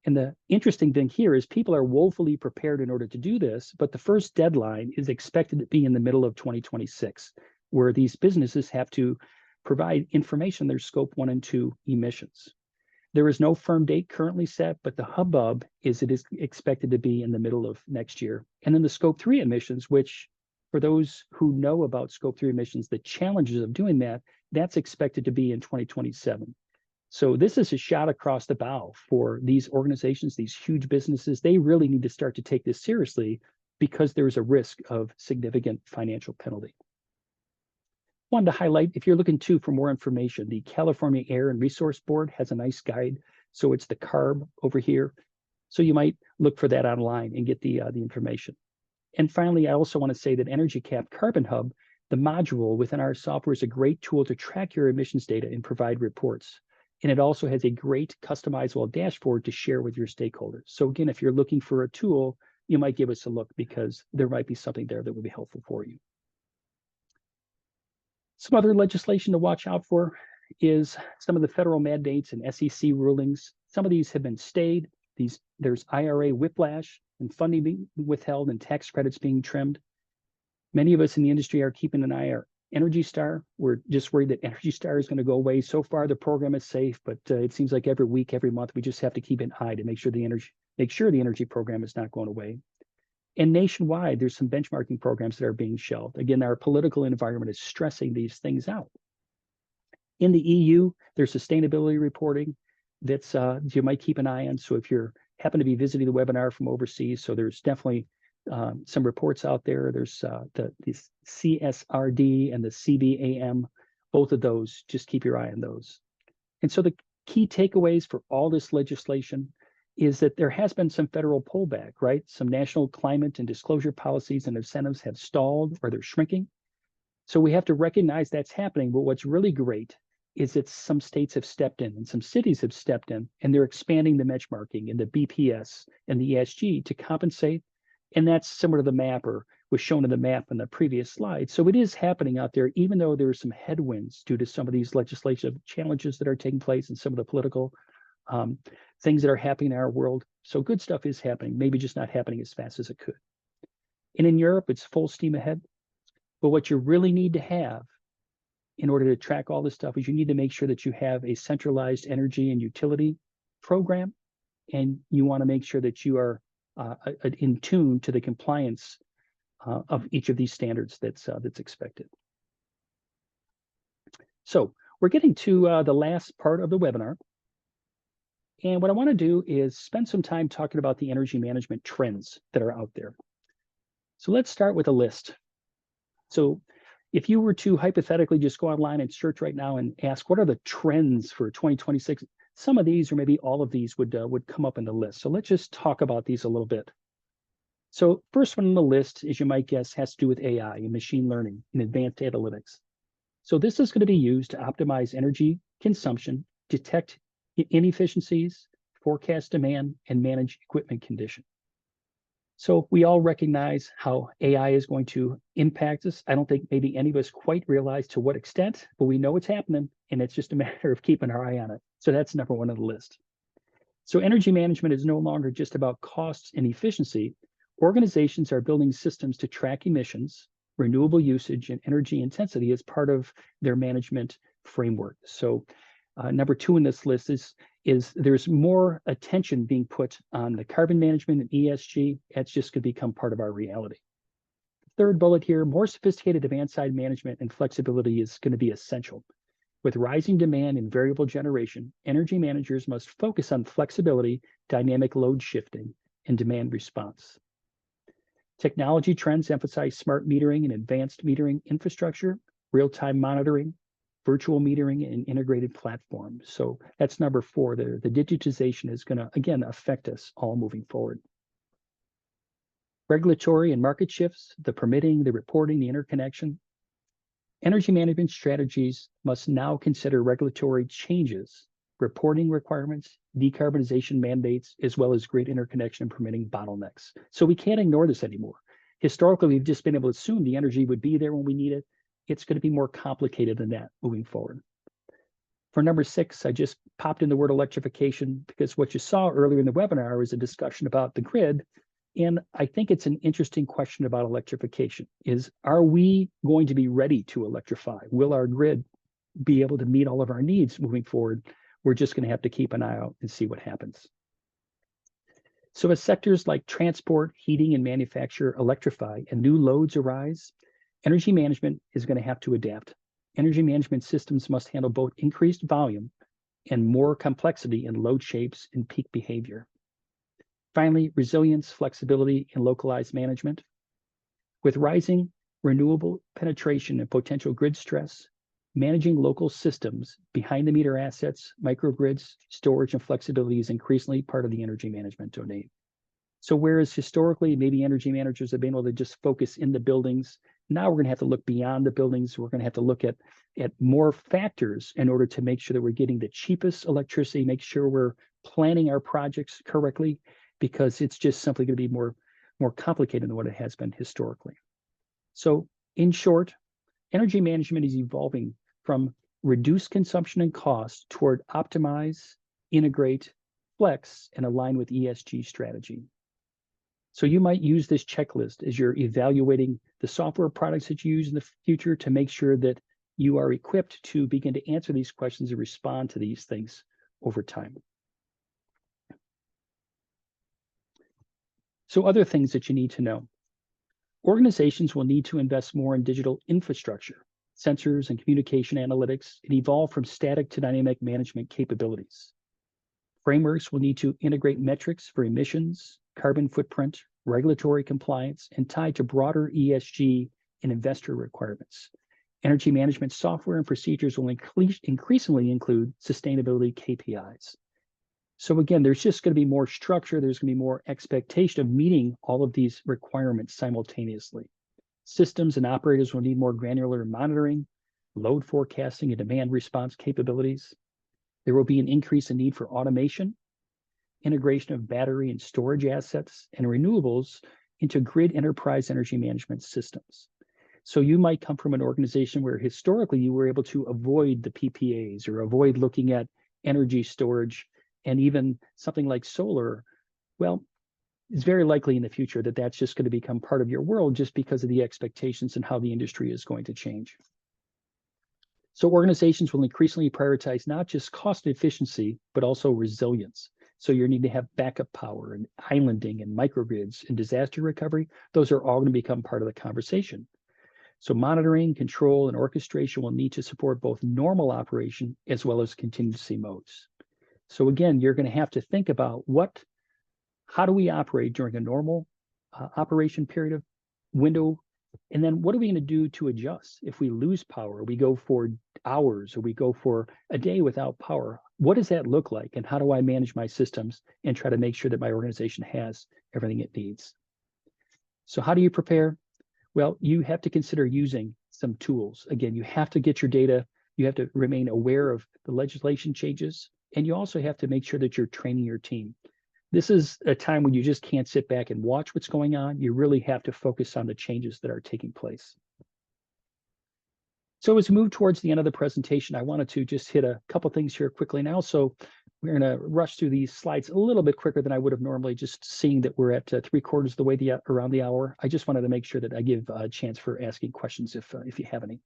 And the interesting thing here is people are woefully prepared in order to do this, but the first deadline is expected to be in the middle of 2026, where these businesses have to provide information on their scope 1 and 2 emissions. There is no firm date currently set, but the hubbub is it is expected to be in the middle of next year. And then the scope 3 emissions, which for those who know about scope 3 emissions, the challenges of doing that, that's expected to be in 2027. So this is a shot across the bow for these organizations, these huge businesses. They really need to start to take this seriously because there's a risk of significant financial penalty. Wanted to highlight, if you're looking too for more information, the California Air and Resource Board has a nice guide. So it's the CARB over here. So you might look for that online and get the information. And finally, I also want to say that Energy Cap Carbon Hub, the module within our software, is a great tool to track your emissions data and provide reports. And it also has a great customizable dashboard to share with your stakeholders. So again, if you're looking for a tool, you might give us a look because there might be something there that would be helpful for you. Some other legislation to watch out for is some of the federal mandates and SEC rulings. Some of these have been stayed. There's IRA whiplash and funding being withheld and tax credits being trimmed. Many of us in the industry are keeping an eye on Energy Star. We're just worried that Energy Star is going to go away. So far, the program is safe, but it seems like every week, every month, we just have to keep an eye to make sure the energy program is not going away. And nationwide, there's some benchmarking programs that are being shelved. Again, our political environment is stressing these things out. In the EU, there's sustainability reporting that's you might keep an eye on. So if you happen to be visiting the webinar from overseas, so there's definitely some reports out there. There's the CSRD and the CBAM, both of those, just keep your eye on those. And so the key takeaways for all this legislation is that there has been some federal pullback, right? Some national climate and disclosure policies and incentives have stalled or they're shrinking. So we have to recognize that's happening. But what's really great is that some states have stepped in and some cities have stepped in and they're expanding the benchmarking and the BPS and the ESG to compensate. And that's similar to the map or was shown in the map in the previous slide. So it is happening out there, even though there are some headwinds due to some of these legislative challenges that are taking place and some of the political things that are happening in our world. So good stuff is happening, maybe just not happening as fast as it could. And in Europe, it's full steam ahead. But what you really need to have in order to track all this stuff is you need to make sure that you have a centralized energy and utility program. And you want to make sure that you are in tune to the compliance of each of these standards that's expected. So we're getting to the last part of the webinar. And what I want to do is spend some time talking about the energy management trends that are out there. So let's start with a list. So if you were to hypothetically just go online and search right now and ask, what are the trends for 2026? Some of these or maybe all of these would come up in the list. So let's just talk about these a little bit. So first one on the list, as you might guess, has to do with AI and machine learning and advanced analytics. So this is going to be used to optimize energy consumption, detect inefficiencies, forecast demand, and manage equipment condition. So we all recognize how AI is going to impact us. I don't think maybe any of us quite realize to what extent, but we know it's happening, and it's just a matter of keeping our eye on it. So that's number one on the list. So energy management is no longer just about costs and efficiency. Organizations are building systems to track emissions, renewable usage, and energy intensity as part of their management framework. So Number two in this list is there's more attention being put on the carbon management and ESG. That's just going to become part of our reality. Third bullet here, more sophisticated demand side management and flexibility is going to be essential. With rising demand and variable generation, energy managers must focus on flexibility, dynamic load shifting, and demand response. Technology trends emphasize smart metering and advanced metering infrastructure, real-time monitoring, virtual metering, and integrated platforms. So that's number four. The digitization is going to, again, affect us all moving forward. Regulatory and market shifts, the permitting, the reporting, the interconnection. Energy management strategies must now consider regulatory changes, reporting requirements, decarbonization mandates, as well as grid interconnection and permitting bottlenecks. So we can't ignore this anymore. Historically, we've just been able to assume the energy would be there when we need it. It's going to be more complicated than that moving forward. For number 6, I just popped in the word electrification because what you saw earlier in the webinar was a discussion about the grid. And I think it's an interesting question about electrification is, are we going to be ready to electrify? Will our grid be able to meet all of our needs moving forward? We're just going to have to keep an eye out and see what happens. So as sectors like transport, heating, and manufacture electrify and new loads arise, energy management is going to have to adapt. Energy management systems must handle both increased volume and more complexity in load shapes and peak behavior. Finally, resilience, flexibility, and localized management. With rising renewable penetration and potential grid stress, managing local systems, behind-the-meter assets, microgrids, storage, and flexibility is increasingly part of the energy management domain. So whereas historically, maybe energy managers have been able to just focus in the buildings, now we're going to have to look beyond the buildings. We're going to have to look at more factors in order to make sure that we're getting the cheapest electricity, make sure we're planning our projects correctly, because it's just simply going to be more complicated than what it has been historically. So in short, energy management is evolving from reduce consumption and cost toward optimize, integrate, flex, and align with ESG strategy. So you might use this checklist as you're evaluating the software products that you use in the future to make sure that you are equipped to begin to answer these questions and respond to these things over time. So other things that you need to know. Organizations will need to invest more in digital infrastructure, sensors and communication analytics, and evolve from static to dynamic management capabilities. Frameworks will need to integrate metrics for emissions, carbon footprint, regulatory compliance, and tied to broader ESG and investor requirements. Energy management software and procedures will increasingly include sustainability KPIs. So again, there's just going to be more structure. There's going to be more expectation of meeting all of these requirements simultaneously. Systems and operators will need more granular monitoring, load forecasting, and demand response capabilities. There will be an increase in need for automation, integration of battery and storage assets, and renewables into grid enterprise energy management systems. So you might come from an organization where historically you were able to avoid the PPAs or avoid looking at energy storage and even something like solar. Well, it's very likely in the future that that's just going to become part of your world just because of the expectations and how the industry is going to change. So organizations will increasingly prioritize not just cost efficiency, but also resilience. So you need to have backup power and islanding and microgrids and disaster recovery. Those are all going to become part of the conversation. So monitoring, control, and orchestration will need to support both normal operation as well as contingency modes. So again, you're going to have to think about how do we operate during a normal operation period of window, and then what are we going to do to adjust if we lose power? We go for hours or we go for a day without power. What does that look like, and how do I manage my systems and try to make sure that my organization has everything it needs? So how do you prepare? Well, you have to consider using some tools. Again, you have to get your data. You have to remain aware of the legislation changes, and you also have to make sure that you're training your team. This is a time when you just can't sit back and watch what's going on. You really have to focus on the changes that are taking place. So as we move towards the end of the presentation, I wanted to just hit a couple things here quickly now. So we're going to rush through these slides a little bit quicker than I would have normally, just seeing that we're at 3/4 of the way around the hour. I just wanted to make sure that I give a chance for asking questions if you have any.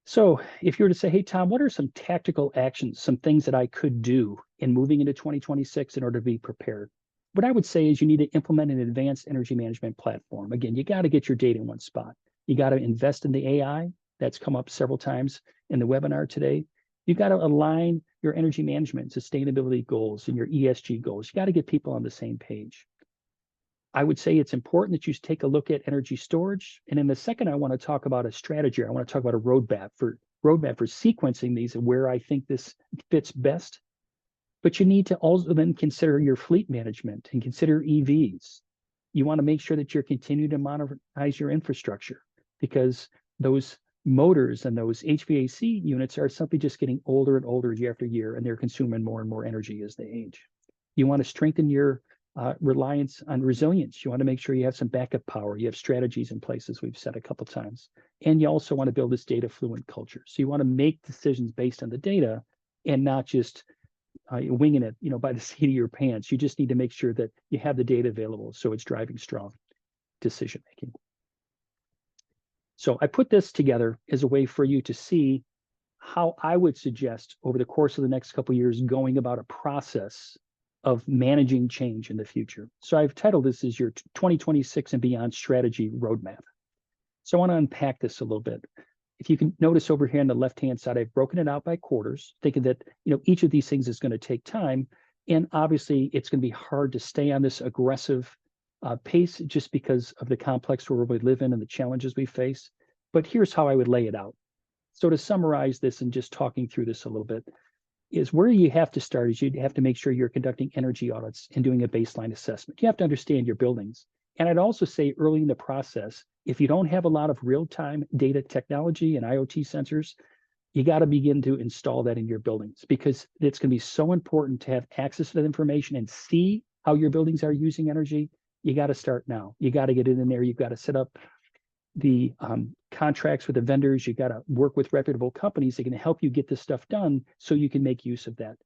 So if you were to say, hey, Tom, what are some tactical actions, some things that I could do in moving into 2026 in order to be prepared? What I would say is you need to implement an advanced energy management platform. Again, you got to get your data in one spot. You got to invest in the AI. That's come up several times in the webinar today. You've got to align your energy management, sustainability goals, and your ESG goals. You got to get people on the same page. I would say it's important that you take a look at energy storage. And in the second, I want to talk about a strategy. I want to talk about a roadmap for sequencing these and where I think this fits best. But you need to also then consider your fleet management and consider EVs. You want to make sure that you're continuing to modernize your infrastructure because those motors and those HVAC units are simply just getting older and older year after year, and they're consuming more and more energy as they age. You want to strengthen your reliance on resilience. You want to make sure you have some backup power. You have strategies in place, as we've said a couple of times. And you also want to build this data fluent culture. So you want to make decisions based on the data and not just winging it, by the seat of your pants. You just need to make sure that you have the data available so it's driving strong decision making. So I put this together as a way for you to see how I would suggest over the course of the next couple of years going about a process of managing change in the future. So I've titled this as your 2026 and beyond strategy roadmap. So I want to unpack this a little bit. If you can notice over here on the left-hand side, I've broken it out by quarters, thinking that each of these things is going to take time. And obviously, it's going to be hard to stay on this aggressive pace just because of the complex world we live in and the challenges we face. But here's how I would lay it out. So to summarize this and just talking through this a little bit, is where you have to start is you have to make sure you're conducting energy audits and doing a baseline assessment. You have to understand your buildings. And I'd also say early in the process, if you don't have a lot of real-time data technology and IoT sensors, you got to begin to install that in your buildings because it's going to be so important to have access to that information and see how your buildings are using energy. You got to start now. You got to get it in there. You've got to set up the contracts with the vendors. You got to work with reputable companies that can help you get this stuff done so you can make use of that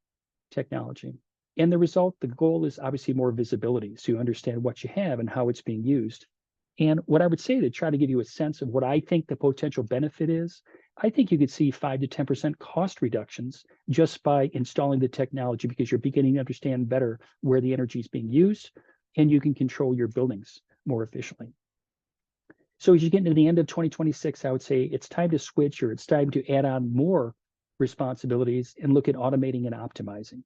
technology. And the result, the goal is obviously more visibility so you understand what you have and how it's being used. And what I would say to try to give you a sense of what I think the potential benefit is, I think you could see 5 to 10% cost reductions just by installing the technology because you're beginning to understand better where the energy is being used and you can control your buildings more efficiently. So as you get into the end of 2026, I would say it's time to switch or it's time to add on more responsibilities and look at automating and optimizing.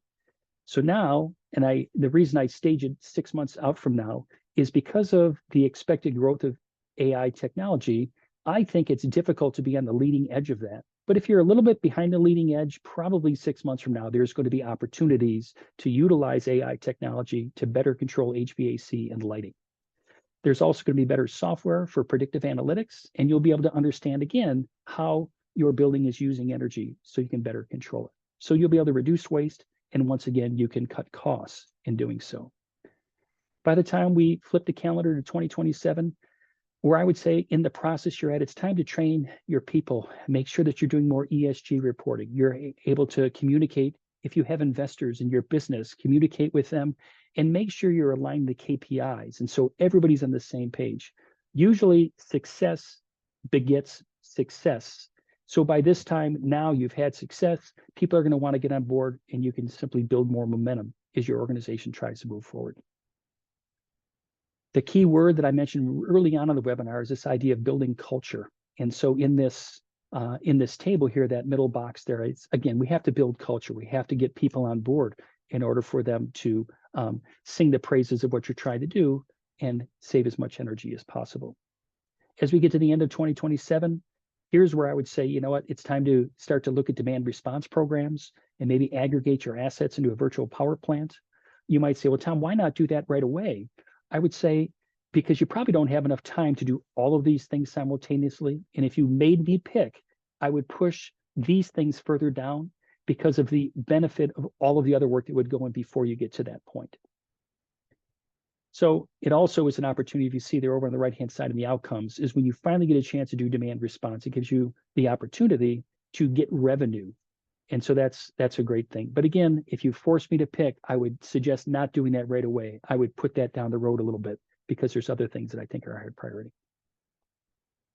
So now, and the reason I stage it 6 months out from now is because of the expected growth of AI technology. I think it's difficult to be on the leading edge of that. But if you're a little bit behind the leading edge, probably 6 months from now, there's going to be opportunities to utilize AI technology to better control HVAC and lighting. There's also going to be better software for predictive analytics, and you'll be able to understand again how your building is using energy so you can better control it. So you'll be able to reduce waste, and once again, you can cut costs in doing so. By the time we flip the calendar to 2027, where I would say in the process you're at, it's time to train your people, make sure that you're doing more ESG reporting. You're able to communicate if you have investors in your business, communicate with them and make sure you're aligning the KPIs. And so everybody's on the same page. Usually success begets success. So by this time now you've had success, people are going to want to get on board and you can simply build more momentum as your organization tries to move forward. The key word that I mentioned early on in the webinar is this idea of building culture. And so in this table here, that middle box there, it's, again, we have to build culture. We have to get people on board in order for them to sing the praises of what you're trying to do and save as much energy as possible. As we get to the end of 2027, here's where I would say, you know what, it's time to start to look at demand response programs and maybe aggregate your assets into a virtual power plant. You might say, well, Tom, why not do that right away? I would say, because you probably don't have enough time to do all of these things simultaneously. And if you made me pick, I would push these things further down because of the benefit of all of the other work that would go in before you get to that point. So it also is an opportunity, if you see there over on the right-hand side in the outcomes, is when you finally get a chance to do demand response, it gives you the opportunity to get revenue. And so that's a great thing. But again, if you force me to pick, I would suggest not doing that right away. I would put that down the road a little bit because there's other things that I think are a higher priority.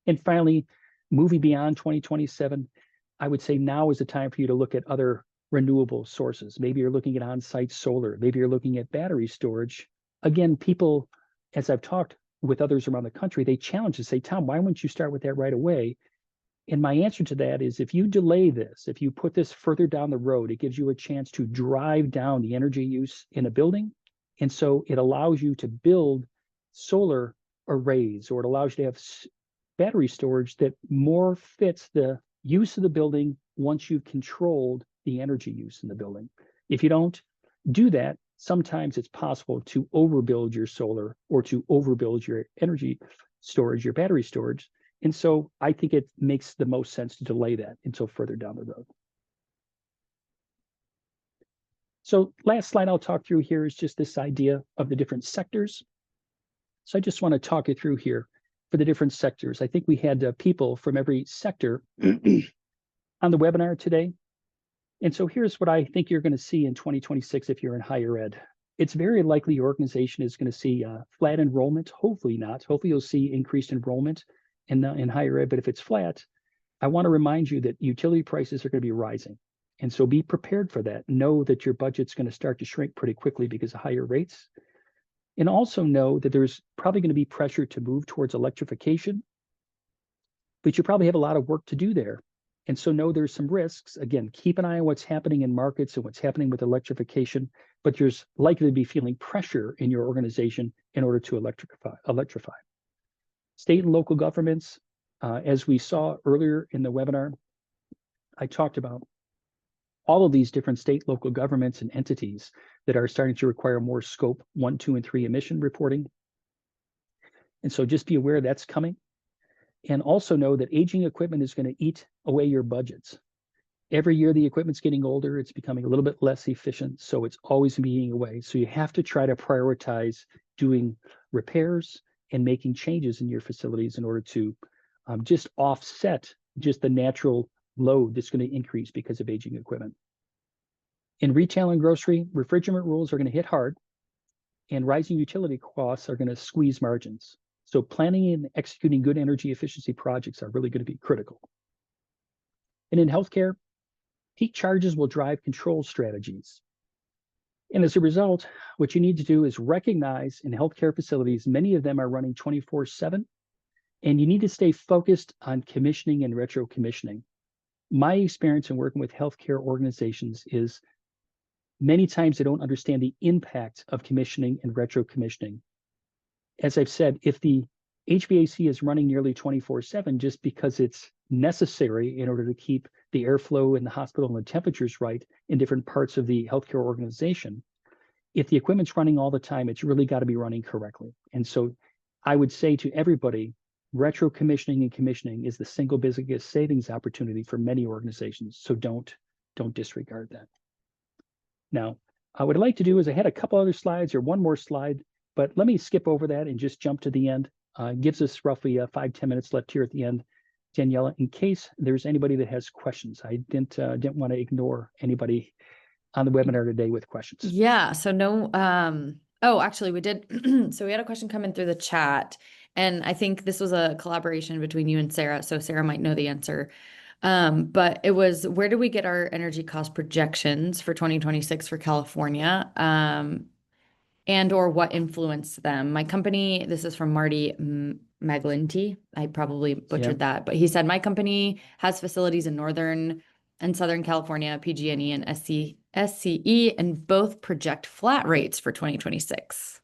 And finally, moving beyond 2027, I would say now is the time for you to look at other renewable sources. Maybe you're looking at on-site solar. Maybe you're looking at battery storage. Again, people, as I've talked with others around the country, they challenge and say, Tom, why wouldn't you start with that right away? And my answer to that is if you delay this, if you put this further down the road, it gives you a chance to drive down the energy use in a building. And so it allows you to build solar arrays, or it allows you to have battery storage that more fits the use of the building once you've controlled the energy use in the building. If you don't do that, sometimes it's possible to overbuild your solar or to overbuild your energy storage, your battery storage. And so I think it makes the most sense to delay that until further down the road. So last slide I'll talk through here is just this idea of the different sectors. So I just want to talk you through here for the different sectors. I think we had people from every sector on the webinar today. And so here's what I think you're going to see in 2026 if you're in higher ed. It's very likely your organization is going to see flat enrollment. Hopefully not. Hopefully you'll see increased enrollment in higher ed. But if it's flat, I want to remind you that utility prices are going to be rising. And so be prepared for that. Know that your budget's going to start to shrink pretty quickly because of higher rates. And also know that there's probably going to be pressure to move towards electrification, but you probably have a lot of work to do there. And so know there's some risks. Again, keep an eye on what's happening in markets and what's happening with electrification, but there's likely to be feeling pressure in your organization in order to electrify. State and local governments, as we saw earlier in the webinar, I talked about all of these different state, local governments and entities that are starting to require more scope 1, 2, and 3 emission reporting. And so just be aware that's coming. And also know that aging equipment is going to eat away your budgets. Every year the equipment's getting older, it's becoming a little bit less efficient, so it's always being away. So you have to try to prioritize doing repairs and making changes in your facilities in order to just offset just the natural load that's going to increase because of aging equipment. In retail and grocery, refrigerant rules are going to hit hard, and rising utility costs are going to squeeze margins. So planning and executing good energy efficiency projects are really going to be critical. And in healthcare, peak charges will drive control strategies. And as a result, what you need to do is recognize in healthcare facilities, many of them are running 24/7, and you need to stay focused on commissioning and retro commissioning. My experience in working with healthcare organizations is many times they don't understand the impact of commissioning and retro commissioning. As I've said, if the HVAC is running nearly 24/7 just because it's necessary in order to keep the airflow in the hospital and the temperatures right in different parts of the healthcare organization, if the equipment's running all the time, it's really got to be running correctly. And so I would say to everybody, retro commissioning and commissioning is the single biggest savings opportunity for many organizations. So don't disregard that. Now, what I'd like to do is I had a couple other slides or one more slide, but let me skip over that and just jump to the end. Gives us roughly 5-10 minutes left here at the end, Daniela, in case there's anybody that has questions. I didn't want to ignore anybody on the webinar today with questions. Yeah, so no, oh, actually we did. So we had a question come in through the chat, and I think this was a collaboration between you and Sarah, so Sarah might know the answer. But it was, where do we get our energy cost projections for 2026 for California? And or what influenced them? My company, this is from Marty Maglinti. I probably butchered that, but he said, my company has facilities in Northern and Southern California, PG&E and SCE, and both project flat rates for 2026.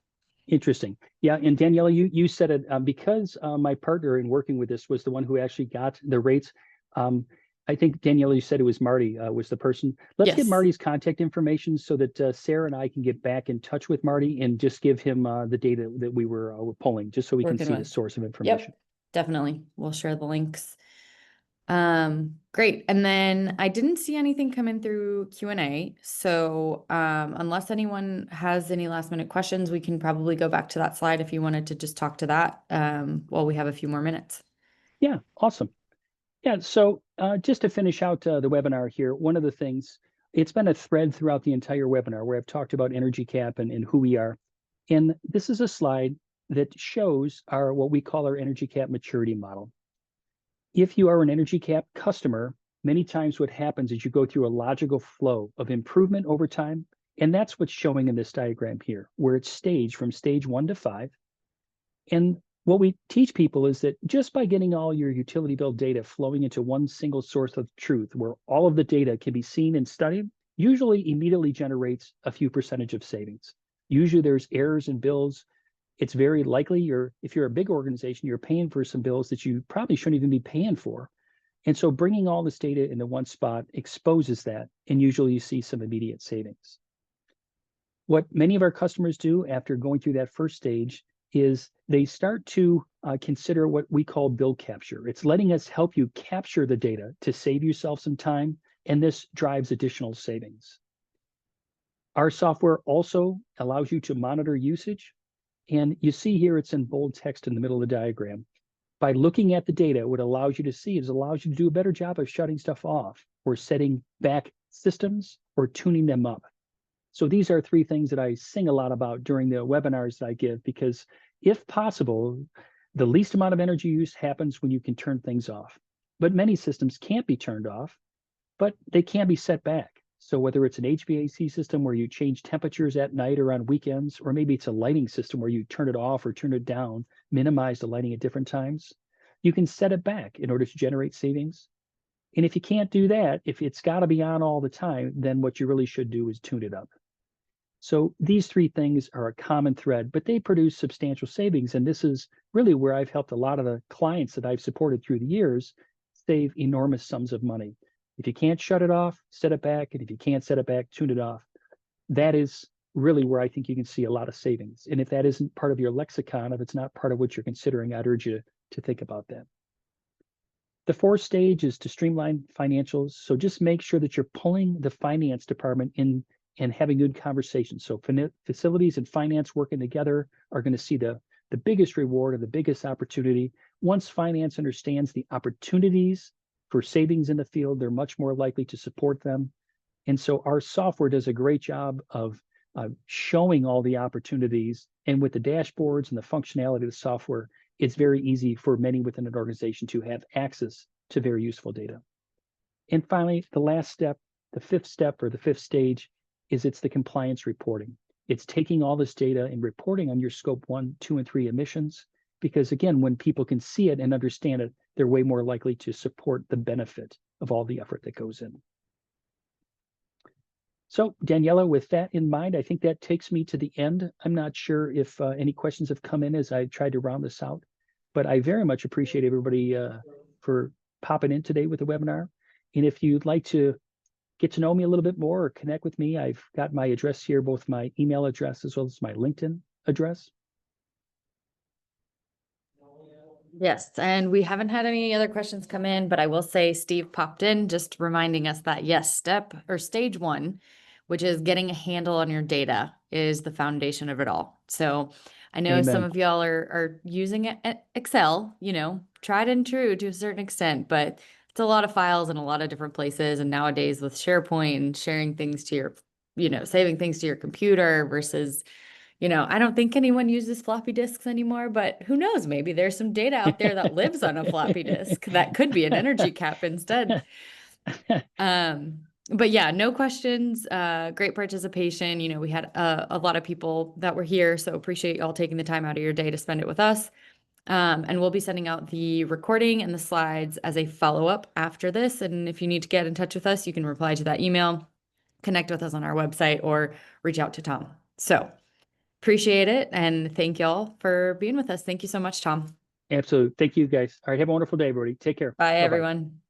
Interesting. Yeah, and Daniela, you said it because my partner in working with this was the one who actually got the rates. I think, Daniela, you said it was Marty was the person. Let's get Marty's contact information so that Sarah and I can get back in touch with Marty and just give him the data that we were pulling, just so we can see the source of information. Yep, definitely. We'll share the links. Great. And then I didn't see anything come in through Q&A. So unless anyone has any last minute questions, we can probably go back to that slide if you wanted to just talk to that while we have a few more minutes. Yeah, awesome. Yeah, so just to finish out the webinar here, one of the things, it's been a thread throughout the entire webinar where I've talked about energy cap and who we are. And this is a slide that shows what we call our energy cap maturity model. If you are an energy cap customer, many times what happens is you go through a logical flow of improvement over time. And that's what's showing in this diagram here, where it's staged from stage 1 to 5. And what we teach people is that just by getting all your utility bill data flowing into one single source of truth, where all of the data can be seen and studied, usually immediately generates a few percentage of savings. Usually there's errors in bills. It's very likely if you're a big organization, you're paying for some bills that you probably shouldn't even be paying for. And so bringing all this data into one spot exposes that, and usually you see some immediate savings. What many of our customers do after going through that first stage is they start to consider what we call bill capture. It's letting us help you capture the data to save yourself some time, and this drives additional savings. Our software also allows you to monitor usage, and you see here it's in bold text in the middle of the diagram. By looking at the data, what it allows you to see is it allows you to do a better job of shutting stuff off or setting back systems or tuning them up. So these are 3 things that I sing a lot about during the webinars that I give, because if possible, the least amount of energy use happens when you can turn things off. But many systems can't be turned off, but they can be set back. So whether it's an HVAC system where you change temperatures at night or on weekends, or maybe it's a lighting system where you turn it off or turn it down, minimize the lighting at different times, you can set it back in order to generate savings. And if you can't do that, if it's got to be on all the time, then what you really should do is tune it up. So these 3 things are a common thread, but they produce substantial savings. And this is really where I've helped a lot of the clients that I've supported through the years save enormous sums of money. If you can't shut it off, set it back. And if you can't set it back, tune it off. That is really where I think you can see a lot of savings. And if that isn't part of your lexicon, if it's not part of what you're considering, I'd urge you to think about that. The 4th stage is to streamline financials. So just make sure that you're pulling the finance department in and having good conversations. So facilities and finance working together are going to see the biggest reward or the biggest opportunity. Once finance understands the opportunities for savings in the field, they're much more likely to support them. And so our software does a great job of showing all the opportunities. And with the dashboards and the functionality of the software, it's very easy for many within an organization to have access to very useful data. And finally, the last step, the 5th step or the 5th stage, is it's the compliance reporting. It's taking all this data and reporting on your scope 1, 2, and 3 emissions, because again, when people can see it and understand it, they're way more likely to support the benefit of all the effort that goes in. So Daniela, with that in mind, I think that takes me to the end. I'm not sure if any questions have come in as I tried to round this out, but I very much appreciate everybody for popping in today with the webinar. And if you'd like to get to know me a little bit more or connect with me, I've got my address here, both my email address as well as my LinkedIn address. Yes, and we haven't had any other questions come in, but I will say Steve popped in just reminding us that yes, step or stage 1, which is getting a handle on your data, is the foundation of it all. So I know Amen. some of y'all are using Excel, tried and true to a certain extent, but it's a lot of files in a lot of different places. And nowadays with SharePoint and sharing things to your, saving things to your computer versus, I don't think anyone uses floppy disks anymore, but who knows? Maybe there's some data out there that lives on a floppy disk that could be an energy cap instead. But yeah, no questions. Great participation. We had a lot of people that were here, so appreciate y'all taking the time out of your day to spend it with us. And we'll be sending out the recording and the slides as a follow-up after this. And if you need to get in touch with us, you can reply to that email, connect with us on our website, or reach out to Tom. So appreciate it. And thank y'all for being with us. Thank you so much, Tom. Absolutely. Thank you, guys. All right. Have a wonderful day, everybody. Take care. Bye, Bye-bye. everyone.